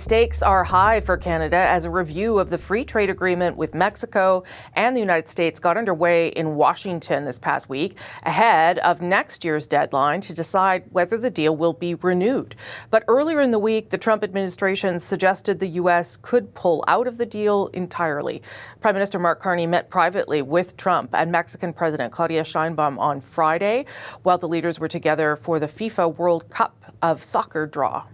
Stakes are high for Canada as a review of the free trade agreement with Mexico and the United States got underway in Washington this past week, ahead of next year's deadline to decide whether the deal will be renewed. But earlier in the week, the Trump administration suggested the U.S. could pull out of the deal entirely. Prime Minister Mark Carney met privately with Trump and Mexican President Claudia Sheinbaum on Friday, while the leaders were together for the FIFA World Cup of Soccer draw.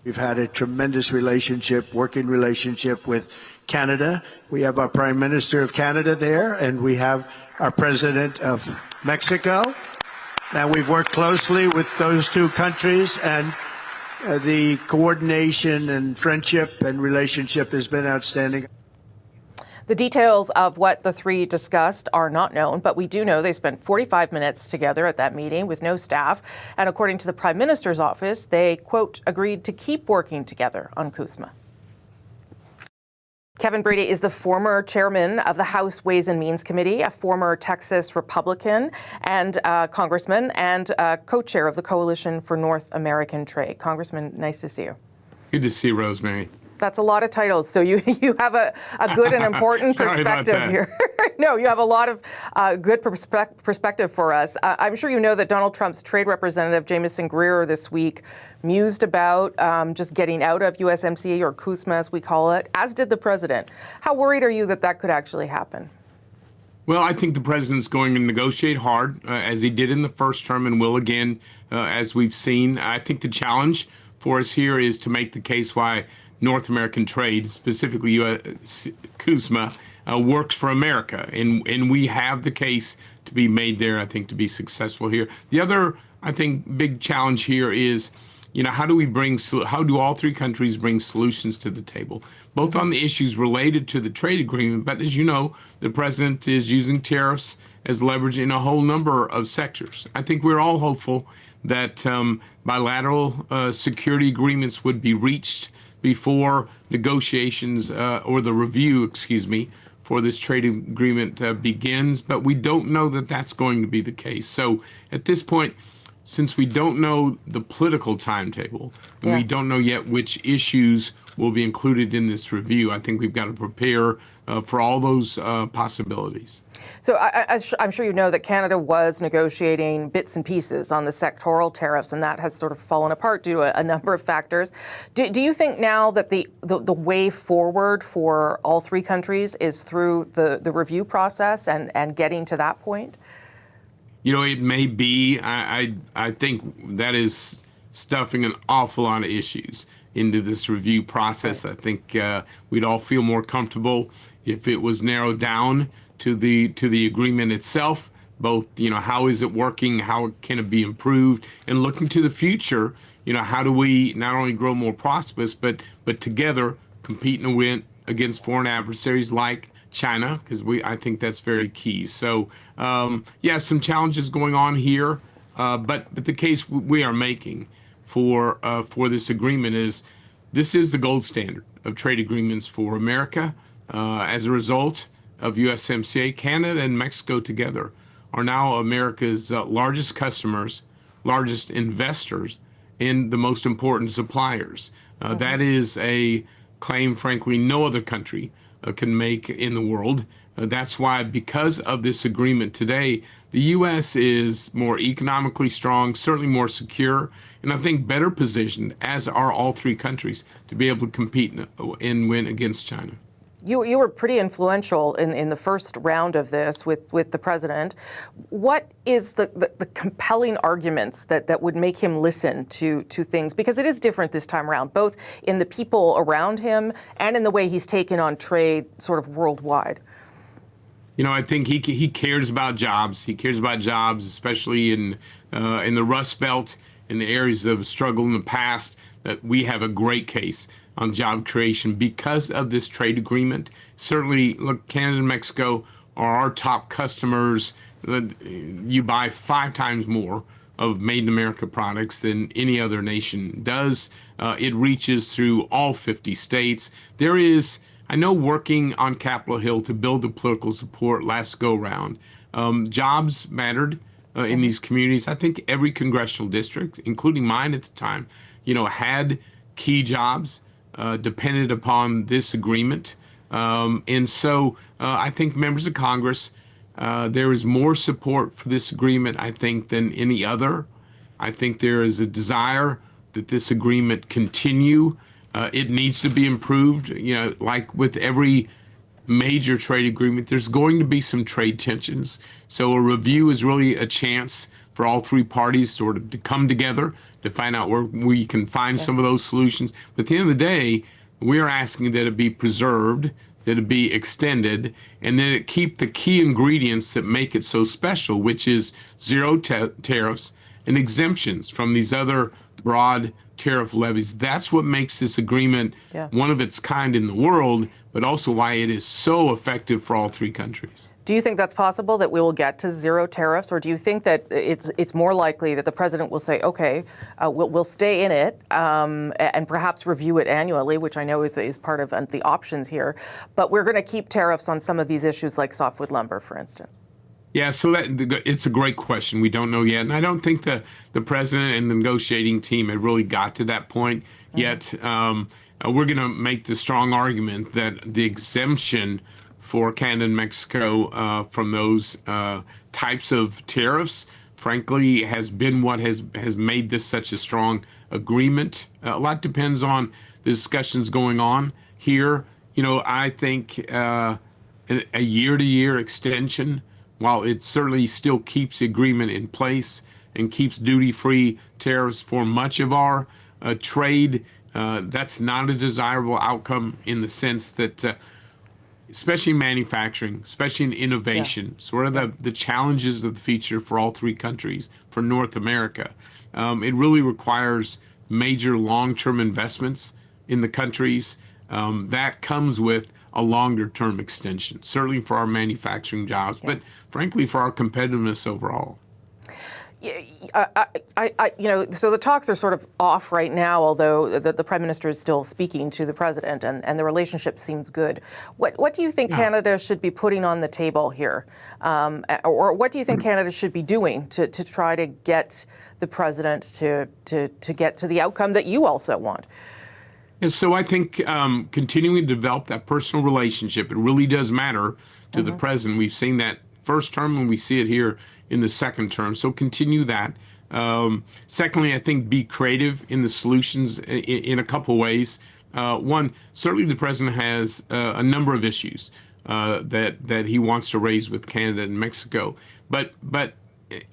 We've had a tremendous working relationship with Canada. We have our Prime Minister of Canada there, and we have our President of Mexico. And we've worked closely with those two countries, and the coordination and friendship and relationship has been outstanding. The details of what the three discussed are not known, but we do know they spent 45 minutes together at that meeting with no staff. And according to the Prime Minister's office, they, quote, agreed to keep working together on CUSMA. Kevin Brady is the former chairman of the House Ways and Means Committee, a former Texas Republican and Congressman, and co-chair of the Coalition for North American Trade. Congressman, nice to see you. Good to see you, Rosemary. That's a lot of titles, so you have a good and important perspective here. No, you have a lot of good perspective for us. I'm sure you know that Donald Trump's trade representative, Jamieson Greer, this week mused about just getting out of USMCA, or CUSMA as we call it, as did the president. How worried are you that that could actually happen? Well, I think the president's going to negotiate hard, as he did in the first term and will again, as we've seen. I think the challenge for us here is to make the case why North American trade, specifically CUSMA, works for America. And we have the case to be made there, I think, to be successful here. The other, I think, big challenge here is, how do all three countries bring solutions to the table, both on the issues related to the trade agreement, but as you know, the president is using tariffs as leverage in a whole number of sectors. I think we're all hopeful that bilateral security agreements would be reached before negotiations or the review, for this trade agreement begins. But we don't know that that's going to be the case. So at this point, since we don't know the political timetable, and we don't know yet which issues will be included in this review, I think we've got to prepare for all those possibilities. So I'm sure you know that Canada was negotiating bits and pieces on the sectoral tariffs, and that has sort of fallen apart due to a number of factors. Do you think now that the way forward for all three countries is through the review process and getting to that point? It may be. I think that is stuffing an awful lot of issues into this review process. I think we'd all feel more comfortable if it was narrowed down to the agreement itself, both, how is it working, how can it be improved, and looking to the future, how do we not only grow more prosperous, but together compete and win against foreign adversaries like China, because I think that's very key. So, some challenges going on here, but the case we are making for this agreement is this is the gold standard of trade agreements for America. As a result of USMCA, Canada and Mexico together are now America's largest customers, largest investors, and the most important suppliers. That is a claim, frankly, no other country can make in the world. That's why, because of this agreement today, the U.S. is more economically strong, certainly more secure, and I think better positioned, as are all three countries, to be able to compete and win against China. You were pretty influential in the first round of this with the president. What is the compelling arguments that would make him listen to things? Because it is different this time around, both in the people around him and in the way he's taken on trade sort of worldwide. I think he cares about jobs. He cares about jobs, especially in the Rust Belt, in the areas of struggle in the past, that we have a great case on job creation because of this trade agreement. Certainly, look, Canada and Mexico are our top customers. You buy 5 times more of Made in America products than any other nation does. It reaches through all 50 states. There is, I know, working on Capitol Hill to build the political support last go-round. Jobs mattered in these communities. I think every congressional district, including mine at the time, had key jobs. dependent upon this agreement. And so I think members of Congress, there is more support for this agreement, I think, than any other. I think there is a desire that this agreement continue. It needs to be improved. You know, like with every major trade agreement, there's going to be some trade tensions. So a review is really a chance for all three parties sort of to come together to find out where we can find some of those solutions. But at the end of the day, we are asking that it be preserved, that it be extended, and that it keep the key ingredients that make it so special, which is zero tariffs and exemptions from these other broad tariff levies. That's what makes this agreement one of its kind in the world, but also why it is so effective for all three countries. Do you think that's possible, that we will get to zero tariffs, or do you think that it's more likely that the president will say, okay, we'll stay in it and perhaps review it annually, which I know is part of the options here, but we're going to keep tariffs on some of these issues like softwood lumber, for instance? Yeah, so it's a great question. We don't know yet. And I don't think the president and the negotiating team have really got to that point yet. We're going to make the strong argument that the exemption for Canada and Mexico from those types of tariffs, frankly, has been what has made this such a strong agreement. A lot depends on the discussions going on here. You know, I think a year-to-year extension, while it certainly still keeps the agreement in place and keeps duty-free tariffs for much of our trade, that's not a desirable outcome in the sense that, especially in manufacturing, especially in innovation, sort of the challenges of the future for all three countries, for North America. It really requires major long-term investments in the countries. That comes with a longer-term extension, certainly for our manufacturing jobs, but frankly for our competitiveness overall. So the talks are sort of off right now, although the Prime Minister is still speaking to the President, and the relationship seems good. What do you think Canada should be putting on the table here? Or what do you think Canada should be doing to try to get the President to get to the outcome that you also want? And so I think continuing to develop that personal relationship, it really does matter to the president. We've seen that first term and we see it here in the second term. So continue that. Secondly, I think be creative in the solutions in a couple ways. One, certainly the president has a number of issues that he wants to raise with Canada and Mexico. But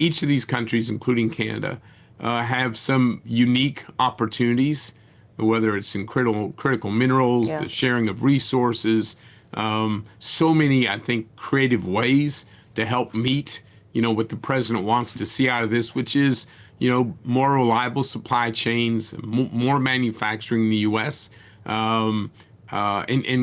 each of these countries, including Canada, have some unique opportunities, whether it's in critical minerals, the sharing of resources, so many, I think, creative ways to help meet, what the president wants to see out of this, which is, more reliable supply chains, more manufacturing in the U.S., and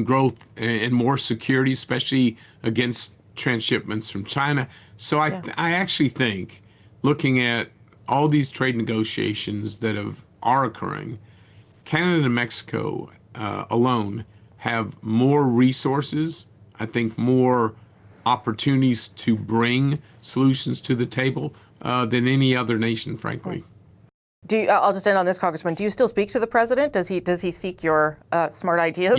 growth and more security, especially against transshipments from China. So I actually think, looking at all these trade negotiations that are occurring, Canada and Mexico alone have more resources, I think more opportunities to bring solutions to the table than any other nation, frankly. I'll just end on this, Congressman. Do you still speak to the president? Does he seek your smart ideas?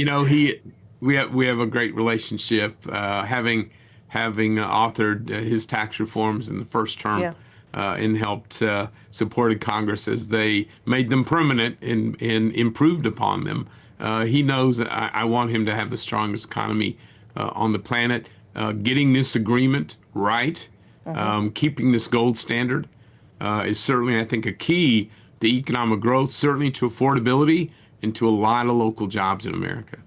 We have a great relationship, having authored his tax reforms in the first term. And helped supported Congress as they made them permanent and improved upon them. He knows that I want him to have the strongest economy on the planet. Getting this agreement right, keeping this gold standard is certainly, I think, a key to economic growth, certainly to affordability and to a lot of local jobs in America.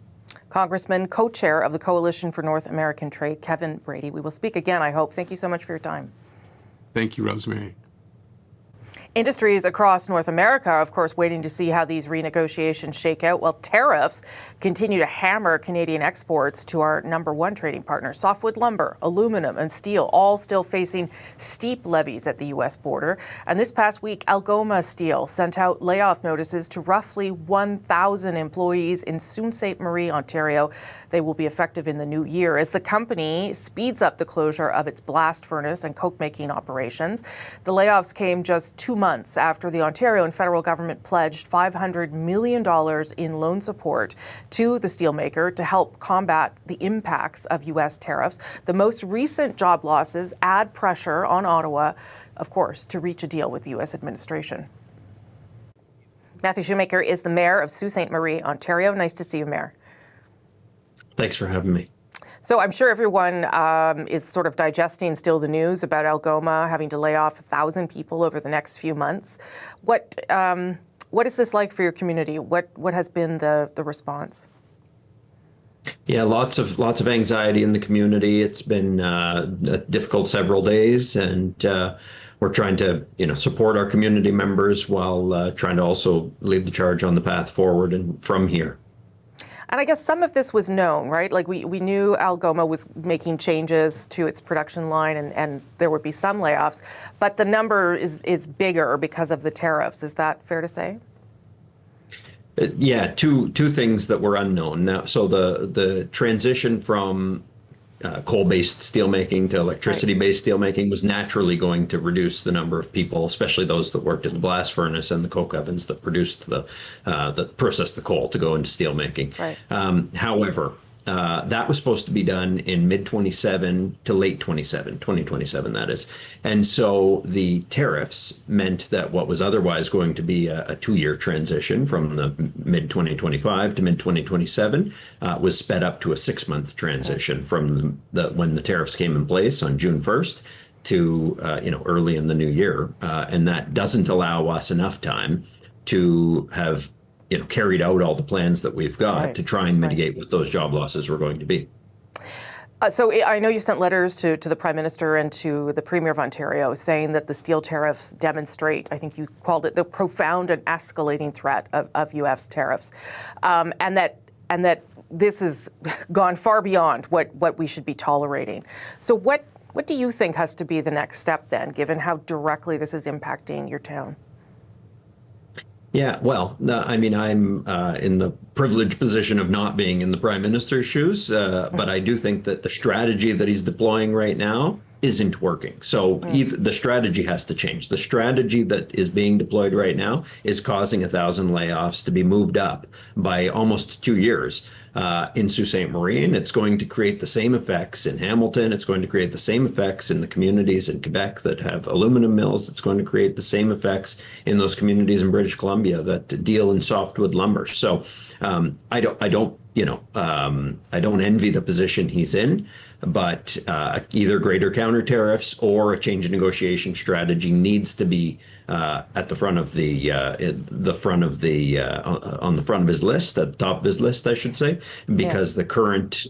Congressman, co-chair of the Coalition for North American Trade, Kevin Brady. We will speak again, I hope. Thank you so much for your time. Thank you, Rosemary. Industries across North America are, of course, waiting to see how these renegotiations shake out, while tariffs continue to hammer Canadian exports to our #1 trading partner. Softwood lumber, aluminum, and steel all still facing steep levies at the U.S. border. And this past week, Algoma Steel sent out layoff notices to roughly 1,000 employees in Sault Ste. Marie, Ontario. They will be effective in the new year as the company speeds up the closure of its blast furnace and coke-making operations. The layoffs came just 2 months months after the Ontario and federal government pledged $500 million in loan support to the steelmaker to help combat the impacts of U.S. tariffs. The most recent job losses add pressure on Ottawa, of course, to reach a deal with the U.S. administration. Matthew Shoemaker is the mayor of Sault Ste. Marie, Ontario. Nice to see you, Mayor. Thanks for having me. So I'm sure everyone is sort of digesting still the news about Algoma having to lay off 1,000 people over the next few months. What is this like for your community? What has been the response? Yeah, lots of anxiety in the community. It's been a difficult several days, and we're trying to support our community members while trying to also lead the charge on the path forward and from here. And I guess some of this was known, right? Like we knew Algoma was making changes to its production line and there would be some layoffs, but the number is bigger because of the tariffs. Is that fair to say? Yeah, two things that were unknown. Now, so the transition from coal-based steelmaking to electricity-based steelmaking was naturally going to reduce the number of people, especially those that worked in the blast furnace and the coke ovens that produced that processed the coal to go into steelmaking. Right. However, that was supposed to be done in mid-27 to late 2027, that is. And so the tariffs meant that what was otherwise going to be a 2-year transition from the mid-2025 to mid-2027 was sped up to a 6-month transition from when the tariffs came in place on June 1st to early in the new year. And that doesn't allow us enough time to have carried out all the plans that we've got to try and mitigate what those job losses were going to be. So I know you sent letters to the Prime Minister and to the Premier of Ontario saying that the steel tariffs demonstrate, I think you called it, the profound and escalating threat of U.S. tariffs, and that this has gone far beyond what we should be tolerating. So what do you think has to be the next step then, given how directly this is impacting your town? Yeah, well, I mean, I'm in the privileged position of not being in the Prime Minister's shoes, but I do think that the strategy that he's deploying right now isn't working. So the strategy has to change. The strategy that is being deployed right now is causing 1,000 layoffs to be moved up by almost 2 years in Sault Ste. Marie. And it's going to create the same effects in Hamilton. It's going to create the same effects in the communities in Quebec that have aluminum mills. It's going to create the same effects in those communities in British Columbia that deal in softwood lumber. So I don't envy the position he's in, but either greater counter tariffs or a change in negotiation strategy needs to be at the front of on the front of his list, at the top of his list, I should say, because the current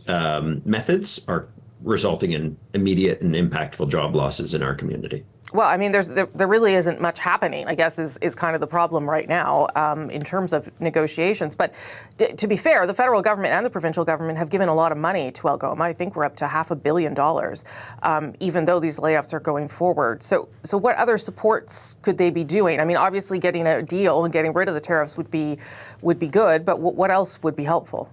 methods are resulting in immediate and impactful job losses in our community. Well, I mean, there really isn't much happening, I guess, is kind of the problem right now in terms of negotiations. But to be fair, the federal government and the provincial government have given a lot of money to Algoma. I think we're up to $500 million, even though these layoffs are going forward. So what other supports could they be doing? I mean, obviously getting a deal and getting rid of the tariffs would be good, but what else would be helpful?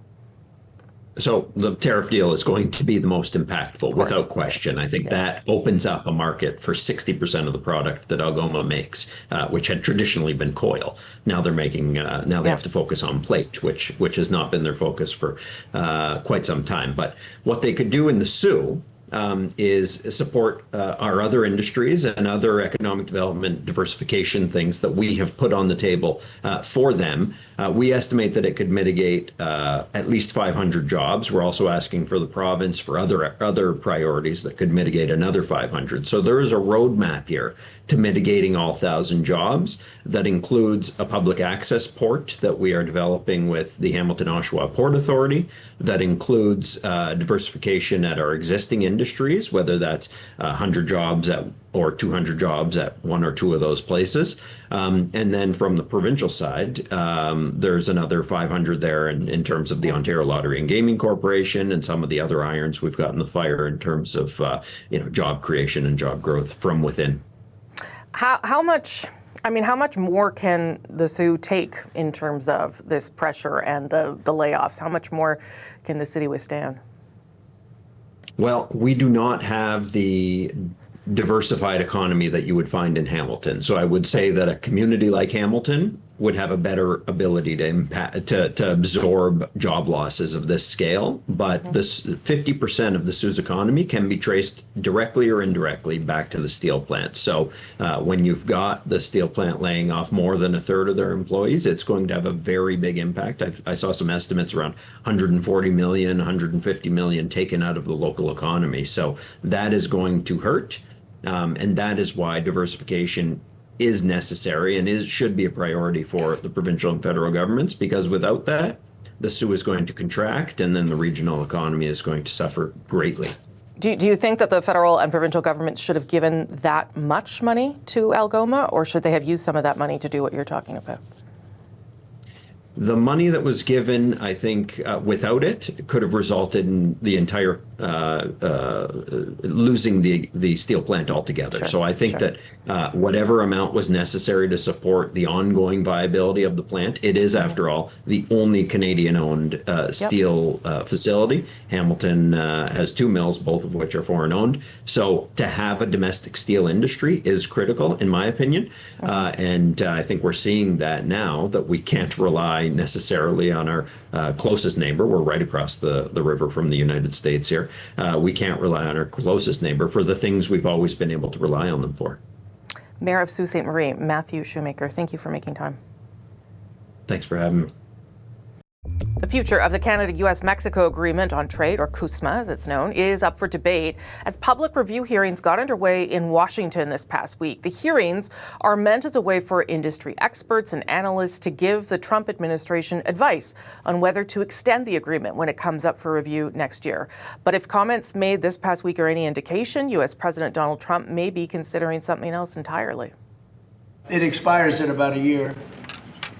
So the tariff deal is going to be the most impactful, without question. I think that opens up a market for 60% of the product that Algoma makes, which had traditionally been coil. Now they're making. Now they have to focus on plate, which has not been their focus for quite some time. But what they could do in the Soo is support our other industries and other economic development diversification things that we have put on the table for them. We estimate that it could mitigate at least 500 jobs. We're also asking for the province for other priorities that could mitigate another 500. So there is a roadmap here to mitigating all 1,000 jobs that includes a public access port that we are developing with the Hamilton-Oshawa Port Authority, that includes diversification at our existing industries, whether that's 100 jobs or 200 jobs at one or two of those places. And then from the provincial side, there's another 500 there in terms of the Ontario Lottery and Gaming Corporation and some of the other irons we've got in the fire in terms of job creation and job growth from within. How much more can the Soo take in terms of this pressure and the layoffs? How much more can the city withstand? Well, we do not have the diversified economy that you would find in Hamilton. So I would say that a community like Hamilton would have a better ability to absorb job losses of this scale. But this 50% of the Sault's economy can be traced directly or indirectly back to the steel plant. So when you've got the steel plant laying off more than a third of their employees, it's going to have a very big impact. I saw some estimates around 140 million, 150 million taken out of the local economy. So that is going to hurt. And that is why diversification is necessary and should be a priority for the provincial and federal governments, because without that, the Sault is going to contract and then the regional economy is going to suffer greatly. Do you think that the federal and provincial governments should have given that much money to Algoma, or should they have used some of that money to do what you're talking about? The money that was given, I think, without it, could have resulted in the entire losing the steel plant altogether. Sure, so I think that whatever amount was necessary to support the ongoing viability of the plant, it is, after all, the only Canadian-owned steel facility. Hamilton has 2 mills, both of which are foreign-owned. So to have a domestic steel industry is critical, in my opinion. And I think we're seeing that now, that we can't rely necessarily on our closest neighbor. We're right across the river from the United States here. We can't rely on our closest neighbor for the things we've always been able to rely on them for. Mayor of Sault Ste. Marie, Matthew Shoemaker, thank you for making time. Thanks for having me. The future of the Canada-U.S.-Mexico Agreement on Trade, or CUSMA as it's known, is up for debate as public review hearings got underway in Washington this past week. The hearings are meant as a way for industry experts and analysts to give the Trump administration advice on whether to extend the agreement when it comes up for review next year. But if comments made this past week are any indication, U.S. President Donald Trump may be considering something else entirely. It expires in about a year.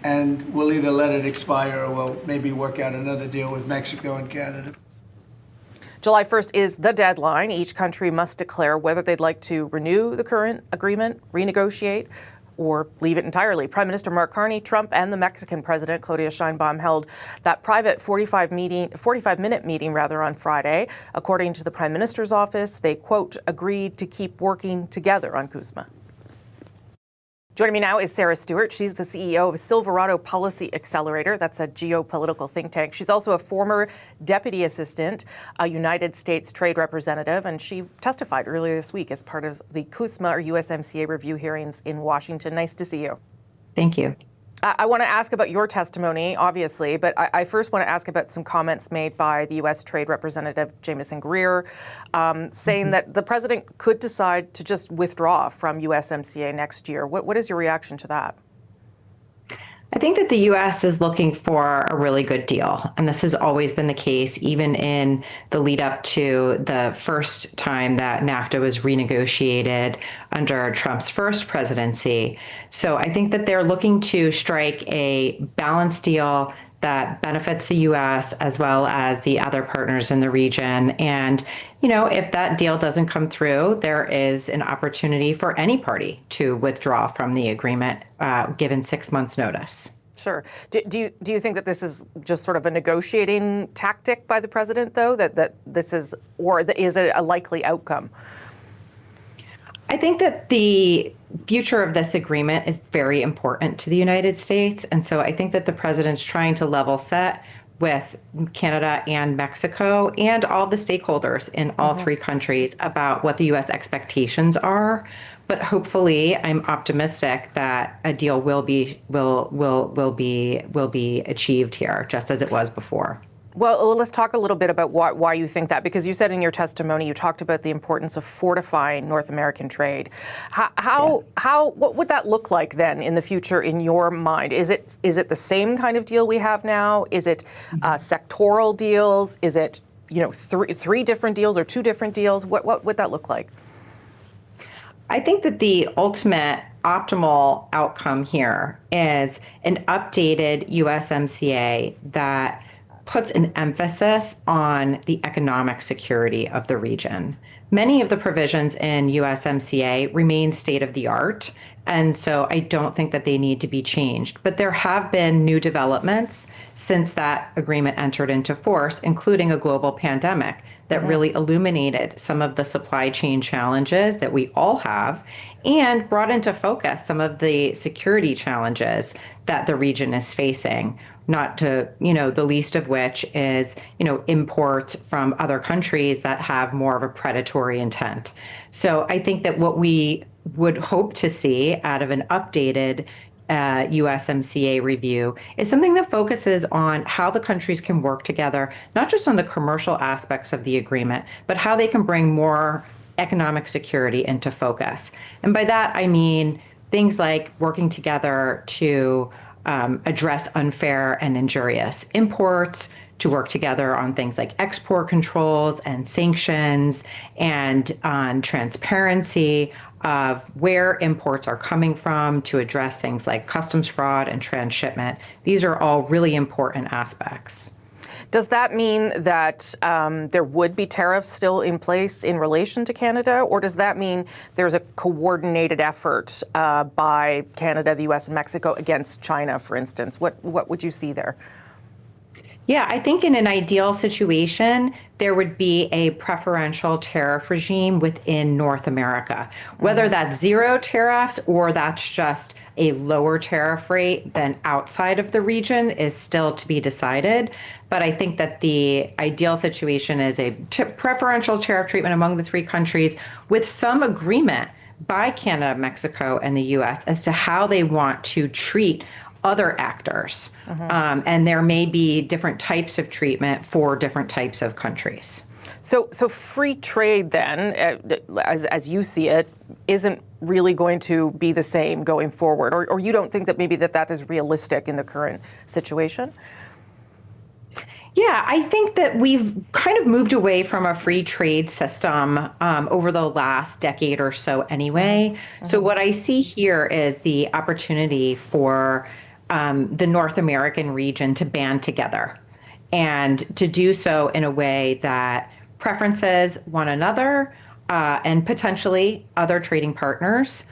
And we'll either let it expire or we'll maybe work out another deal with Mexico and Canada. July 1st is the deadline. Each country must declare whether they'd like to renew the current agreement, renegotiate, or leave it entirely. Prime Minister Mark Carney, Trump, and the Mexican President Claudia Sheinbaum held that private 45-minute meeting on Friday. According to the Prime Minister's office, they, quote, agreed to keep working together on CUSMA. Joining me now is Sarah Stewart. She's the CEO of Silverado Policy Accelerator. That's a geopolitical think tank. She's also a former deputy assistant, a United States trade representative, and she testified earlier this week as part of the CUSMA or USMCA review hearings in Washington. Nice to see you. Thank you. I want to ask about your testimony, obviously, but I first want to ask about some comments made by the U.S. Trade Representative Jamieson Greer, saying that the president could decide to just withdraw from USMCA next year. What is your reaction to that? I think that the U.S. is looking for a really good deal, and this has always been the case, even in the lead up to the first time that NAFTA was renegotiated under Trump's first presidency. So I think that they're looking to strike a balanced deal that benefits the U.S. as well as the other partners in the region. And, you know, if that deal doesn't come through, there is an opportunity for any party to withdraw from the agreement, given 6 months' notice. Sure. Do you think that this is just sort of a negotiating tactic by the president, though, that this is, or is it a likely outcome? I think that the future of this agreement is very important to the United States. And so I think that the president's trying to level set with Canada and Mexico and all the stakeholders in all three countries about what the U.S. expectations are. But hopefully, I'm optimistic that a deal will be achieved here, just as it was before. Well, let's talk a little bit about why you think that, because you said in your testimony, you talked about the importance of fortifying North American trade. What would that look like then in the future in your mind? Is it the same kind of deal we have now? Is it sectoral deals? Is it, you know, three different deals or two different deals? What would that look like? I think that the ultimate optimal outcome here is an updated USMCA that puts an emphasis on the economic security of the region. Many of the provisions in USMCA remain state of the art, and so I don't think that they need to be changed. But there have been new developments since that agreement entered into force, including a global pandemic that really illuminated some of the supply chain challenges that we all have and brought into focus some of the security challenges that the region is facing. Not to, the least of which is, imports from other countries that have more of a predatory intent. So I think that what we would hope to see out of an updated USMCA review is something that focuses on how the countries can work together, not just on the commercial aspects of the agreement, but how they can bring more economic security into focus. And by that, I mean things like working together to address unfair and injurious imports, to work together on things like export controls and sanctions, and on transparency of where imports are coming from, to address things like customs fraud and transshipment. These are all really important aspects. Does that mean that there would be tariffs still in place in relation to Canada, or does that mean there's a coordinated effort by Canada, the U.S., and Mexico against China, for instance? What would you see there? Yeah, I think in an ideal situation, there would be a preferential tariff regime within North America. Whether that's zero tariffs or that's just a lower tariff rate than outside of the region is still to be decided. But I think that the ideal situation is a preferential tariff treatment among the three countries with some agreement by Canada, Mexico, and the U.S. as to how they want to treat other actors. And there may be different types of treatment for different types of countries. So free trade then, as you see it, isn't really going to be the same going forward, or you don't think that maybe that is realistic in the current situation? Yeah, I think that we've kind of moved away from a free trade system over the last decade or so anyway. So what I see here is the opportunity for the North American region to band together and to do so in a way that preferences one another and potentially other trading partners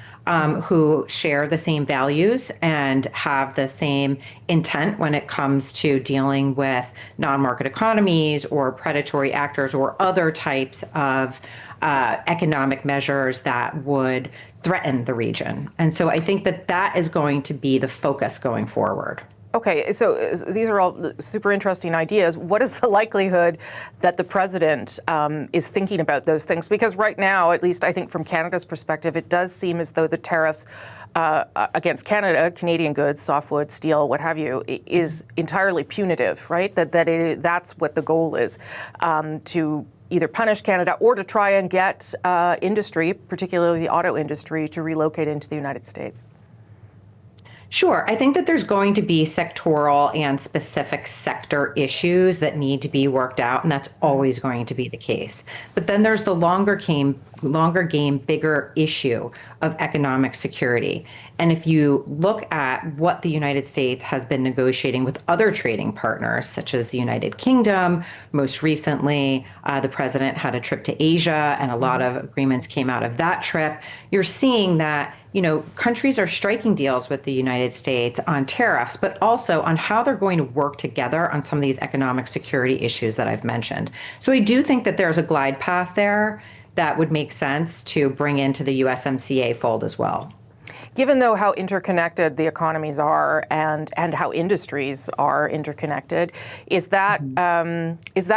who share the same values and have the same intent when it comes to dealing with non-market economies or predatory actors or other types of economic measures that would threaten the region. And so I think that is going to be the focus going forward. Okay, so these are all super interesting ideas. What is the likelihood that the president is thinking about those things? Because right now, at least I think from Canada's perspective, it does seem as though the tariffs against Canada, Canadian goods, softwood, steel, what have you, is entirely punitive, right? That's what the goal is, to either punish Canada or to try and get industry, particularly the auto industry, to relocate into the United States. Sure. I think that there's going to be sectoral and specific sector issues that need to be worked out, and that's always going to be the case. But then there's the longer game, bigger issue of economic security. And if you look at what the United States has been negotiating with other trading partners, such as the United Kingdom, most recently, the president had a trip to Asia, and a lot of agreements came out of that trip. You're seeing that countries are striking deals with the United States on tariffs, but also on how they're going to work together on some of these economic security issues that I've mentioned. So I do think that there's a glide path there that would make sense to bring into the USMCA fold as well. Given, though, how interconnected the economies are and how industries are interconnected, is that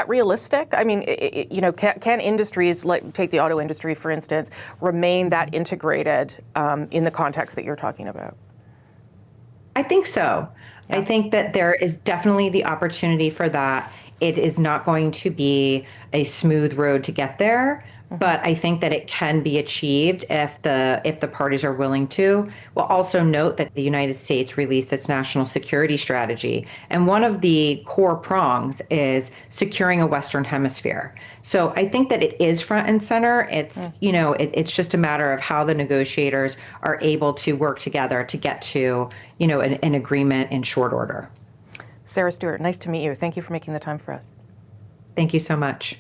realistic? I mean, can industries, like take the auto industry, for instance, remain that integrated in the context that you're talking about? I think so. Yeah. I think that there is definitely the opportunity for that. It is not going to be a smooth road to get there. But I think that it can be achieved if the parties are willing to. We'll also note that the United States released its national security strategy, and one of the core prongs is securing a Western Hemisphere. So I think that it is front and center. It's it's just a matter of how the negotiators are able to work together to get to an agreement in short order. Sarah Stewart, nice to meet you. Thank you for making the time for us. Thank you so much.